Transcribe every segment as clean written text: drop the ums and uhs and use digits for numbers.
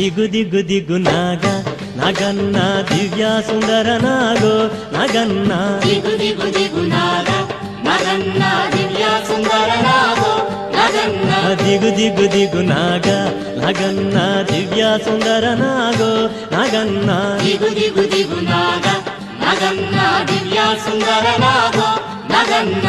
ದಿಗು ದಿಗು ದಿಗು ನಾಗ ನಗನ್ನ ದಿವ್ಯ ಸುಂದರ ನಾಗೋ ನಗನ್ನ ದಿಗು ದಿಗು ದಿಗು ನಾಗ ನಗನ್ನ ದಿವ್ಯ ಸುಂದರ ನಾಗೋ ನಗನ್ನ ದಿಗು ದಿಗು ದಿಗು ನಾಗ ನಗನ್ನ ದಿವ್ಯ ಸುಂದರ ನಾಗೋ ನಗನ್ನ ದಿಗು ದಿಗು ದಿಗು ನಾಗ ನಗನ್ನ ದಿವ್ಯ ಸುಂದರ ನಾಗೋ ನಗನ್ನ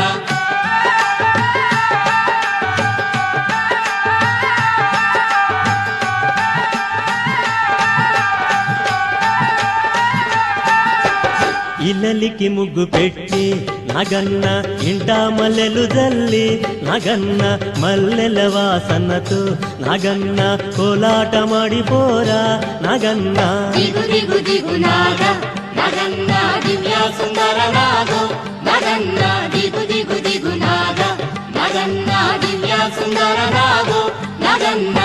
ఇల్లలికి ముగ్గు పెట్టి నగన్న ఇంట మల్లెలు జల్లి నగన్న మల్లెల వాసనతో నగన్న కోలాట మాడిపోరా నగన్న ದಿಗು ದಿಗು ದಿಗು ನಾಗ ನಗನ್ನ ದಿವ್ಯ ಸುಂದರ ನಾಗೋ ನಗನ್ನ ದಿಗು ದಿಗು ದಿಗು ನಾಗ ನಗನ್ನ ದಿವ್ಯ ಸುಂದರ ನಾಗೋ ನಗನ್ನ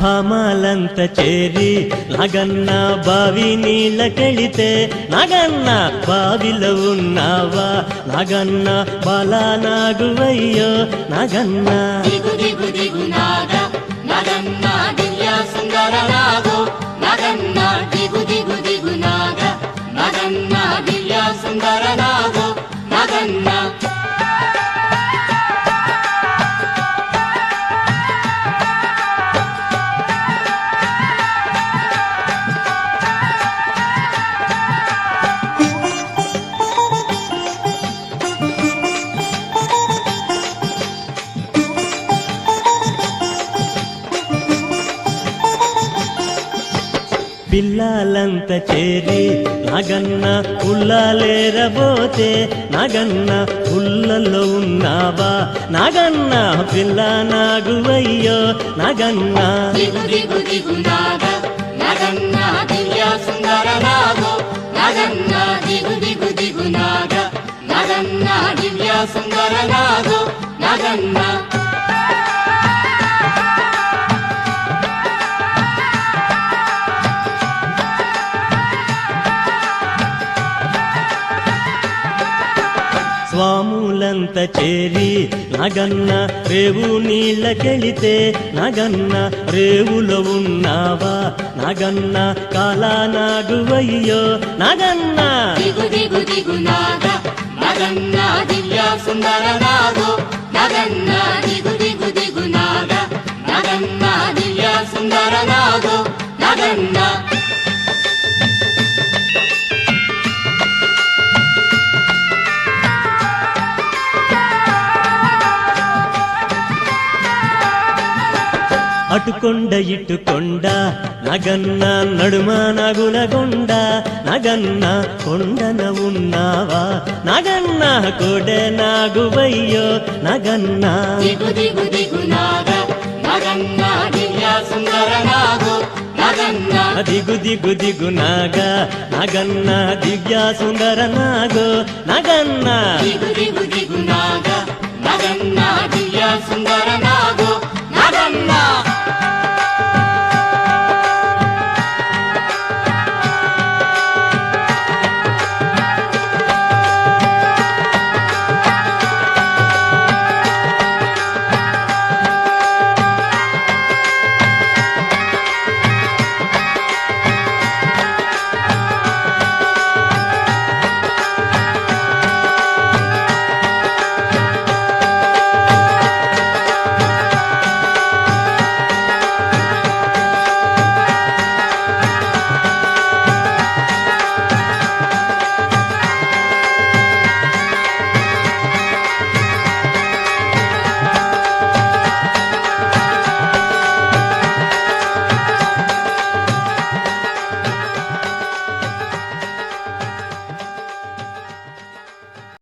భామాలంత చేరి నగన్న బావి నీళ్ళకెళితే నగన్న బావిలో ఉన్నావా నగన్న బాలానాగువయ్యో నగన్న ದಿಗು ದಿಗು ದಿಗು ನಾಗ ನಗನ್ನ ದಿವ್ಯ ಸುಂದರ ನಾಗೋ ನಗನ್ನ ದಿಗು ದಿಗು ದಿಗು ನಾಗ ನಗನ್ನ ದಿವ್ಯ ಸುಂದರ ನಾಗೋ ನಗನ್ನ పిల్లలంత చేరి నగన్న ఉల్లాలేరబోతే నగన్న ఉల్లలో ఉన్నావా నగన్న పిల్ల నాగువయ్యో నగన్న ದಿಗು ದಿಗು ದಿಗು ನಾಗ ನಗನ್ನ ದಿವ್ಯ ಸುಂದರ ನಾಗೋ ನಗನ್ನ ದಿಗು ದಿಗು ದಿಗು ನಾಗ ನಗನ್ನ ದಿವ್ಯ ಸುಂದರ ನಾಗೋ ನಗನ್ನ స్వాములంత చేరి నగన్న రేవు నీళ్ళకెళితే నగన్న రేవులో ఉన్నావా నగన్న కాలానాగువయ్యో నగన్న ದಿಗು ದಿಗು ದಿಗು ನಾಗ ನಗನ್ನ ದಿವ್ಯ ಸುಂದರ ನಾಗೋ ನಗನ್ನ ದಿಗು ದಿಗು ದಿಗು ನಾಗ ನಗನ್ನ ದಿವ್ಯ ಸುಂದರ ನಾಗೋ ನಗನ್ನ అటుకొండ ఇటుకొండ నగన్న నడుమ నగులగొండ నగన్న కొండన ఉన్నావా నగన్న కొడె నాగువయ్యో నగన్న ದಿಗು ದಿಗು ದಿಗು ನಾಗ ನಗನ್ನ ದಿವ್ಯ ಸುಂದರ ನಾಗೋ ನಗನ್ನ ದಿಗು ದಿಗು ದಿಗು ನಾಗ ನಗನ್ನ ದಿವ್ಯ ಸುಂದರ ನಾಗೋ ನಗನ್ನ ದಿಗು ದಿಗು ದಿಗು ನಾಗ ನಗನ್ನ